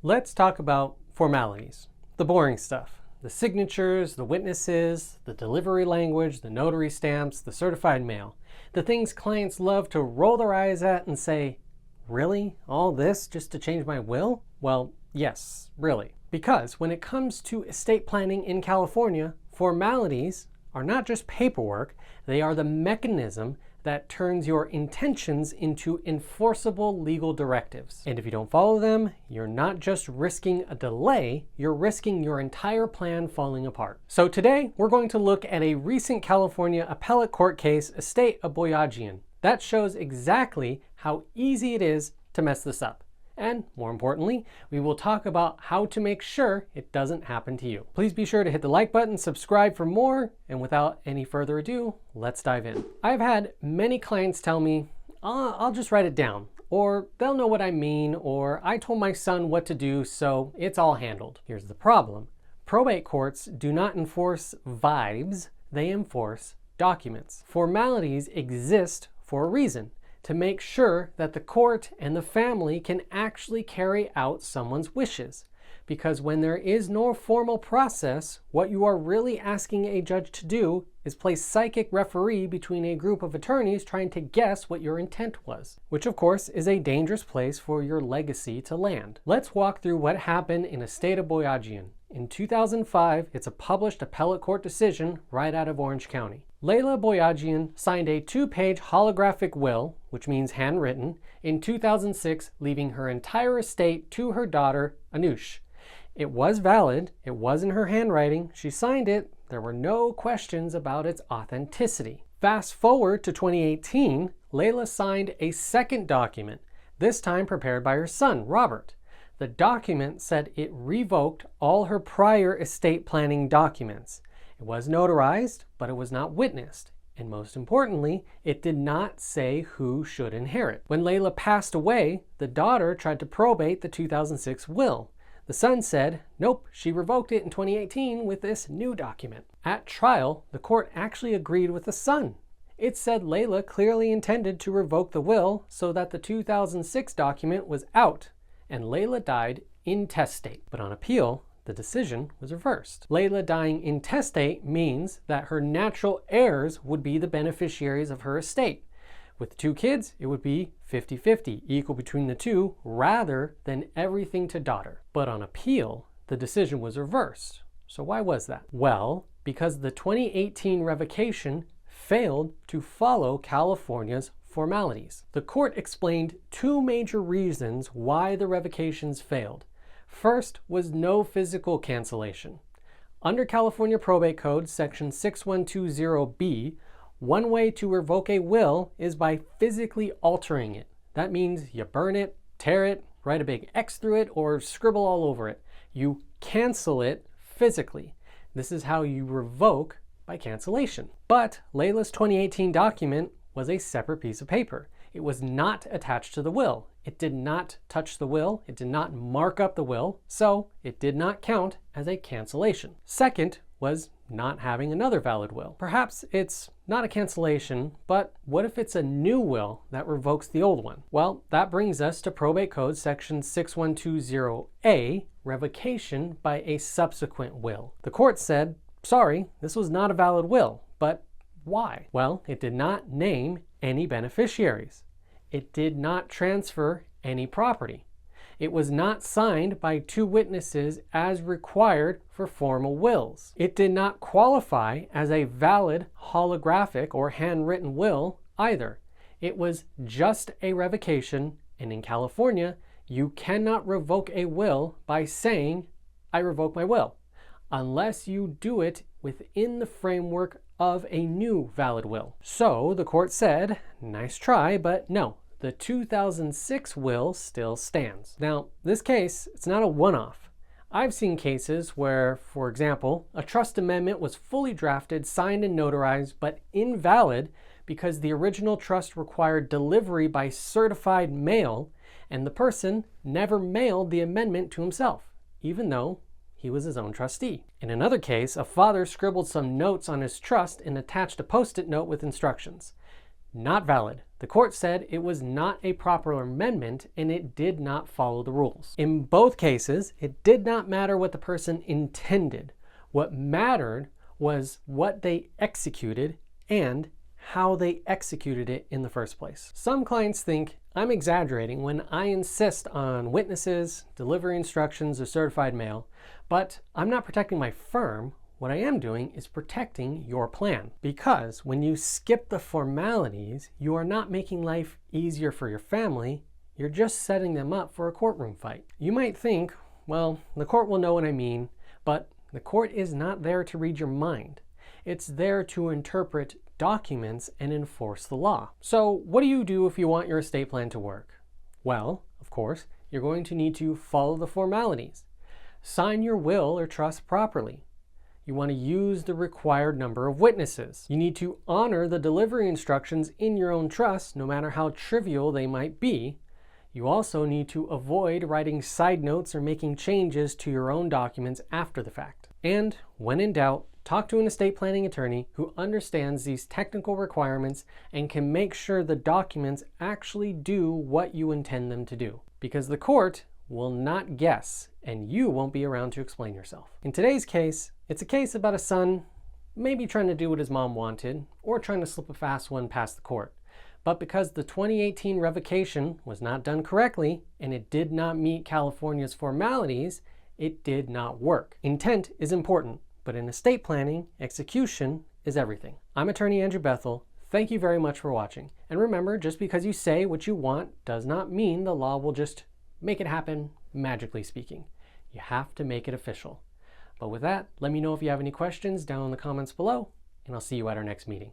Let's talk about formalities, the boring stuff. The signatures, the witnesses, the delivery language, the notary stamps, the certified mail. The things clients love to roll their eyes at and say, really? All this just to change my will? Well, yes, really. Because when it comes to estate planning in California, formalities are not just paperwork, they are the mechanism that turns your intentions into enforceable legal directives. And if you don't follow them, you're not just risking a delay, you're risking your entire plan falling apart. So today, we're going to look at a recent California appellate court case, Estate of Boyajian. That shows exactly how easy it is to mess this up. And more importantly, we will talk about how to make sure it doesn't happen to you. Please be sure to hit the like button, subscribe for more, and without any further ado, let's dive in. I've had many clients tell me, I'll just write it down, or they'll know what I mean, or I told my son what to do, so it's all handled. Here's the problem. Probate courts do not enforce vibes, they enforce documents. Formalities exist for a reason, to make sure that the court and the family can actually carry out someone's wishes. Because when there is no formal process, what you are really asking a judge to do is play psychic referee between a group of attorneys trying to guess what your intent was, which of course is a dangerous place for your legacy to land. Let's walk through what happened in Estate of Boyajian. In 2005, it's a published appellate court decision right out of Orange County. Layla Boyajian signed a 2-page holographic will, which means handwritten, in 2006, leaving her entire estate to her daughter, Anush. It was valid, it was in her handwriting, she signed it, there were no questions about its authenticity. Fast forward to 2018, Layla signed a second document, this time prepared by her son, Robert. The document said it revoked all her prior estate planning documents. It was notarized, but it was not witnessed. And most importantly, it did not say who should inherit. When Layla passed away, the daughter tried to probate the 2006 will. The son said, nope, she revoked it in 2018 with this new document. At trial, the court actually agreed with the son. It said Layla clearly intended to revoke the will so that the 2006 document was out, and Layla died intestate. But on appeal, the decision was reversed. Layla dying intestate means that her natural heirs would be the beneficiaries of her estate. With 2 kids, it would be 50-50, equal between the two, rather than everything to daughter. But on appeal, the decision was reversed. So why was that? Well, because the 2018 revocation failed to follow California's formalities. The court explained 2 major reasons why the revocations failed. First was no physical cancellation. Under California Probate Code, section 6120B, one way to revoke a will is by physically altering it. That means you burn it, tear it, write a big X through it, or scribble all over it. You cancel it physically. This is how you revoke by cancellation. But Layla's 2018 document was a separate piece of paper. It was not attached to the will. It did not touch the will. It did not mark up the will. So it did not count as a cancellation. Second was not having another valid will. Perhaps it's not a cancellation, but what if it's a new will that revokes the old one? Well, that brings us to Probate Code section 6120A, revocation by a subsequent will. The court said, sorry, this was not a valid will, but why? Well, it did not name any beneficiaries. It did not transfer any property. It was not signed by 2 witnesses as required for formal wills. It did not qualify as a valid holographic or handwritten will either. It was just a revocation, and in California, you cannot revoke a will by saying, I revoke my will, unless you do it within the framework of a new valid will. So the court said, nice try, but no. The 2006 will still stands. Now, this case, it's not a one-off. I've seen cases where, for example, a trust amendment was fully drafted, signed and notarized, but invalid because the original trust required delivery by certified mail, and the person never mailed the amendment to himself, even though he was his own trustee. In another case, a father scribbled some notes on his trust and attached a post-it note with instructions. Not valid. The court said it was not a proper amendment and it did not follow the rules. In both cases, it did not matter what the person intended. What mattered was what they executed and how they executed it in the first place. Some clients think I'm exaggerating when I insist on witnesses, delivery instructions, or certified mail, but I'm not protecting my firm. What I am doing is protecting your plan. Because when you skip the formalities, you are not making life easier for your family, you're just setting them up for a courtroom fight. You might think, well, the court will know what I mean, but the court is not there to read your mind. It's there to interpret documents and enforce the law. So what do you do if you want your estate plan to work? Well, of course, you're going to need to follow the formalities. Sign your will or trust properly. You want to use the required number of witnesses. You need to honor the delivery instructions in your own trust, no matter how trivial they might be. You also need to avoid writing side notes or making changes to your own documents after the fact. And when in doubt, talk to an estate planning attorney who understands these technical requirements and can make sure the documents actually do what you intend them to do. Because the court will not guess, and you won't be around to explain yourself. In today's case, it's a case about a son maybe trying to do what his mom wanted, or trying to slip a fast one past the court. But because the 2018 revocation was not done correctly, and it did not meet California's formalities, it did not work. Intent is important, but in estate planning, execution is everything. I'm attorney Andrew Bethel. Thank you very much for watching. And remember, just because you say what you want does not mean the law will just make it happen, magically speaking. You have to make it official. But with that, let me know if you have any questions down in the comments below, and I'll see you at our next meeting.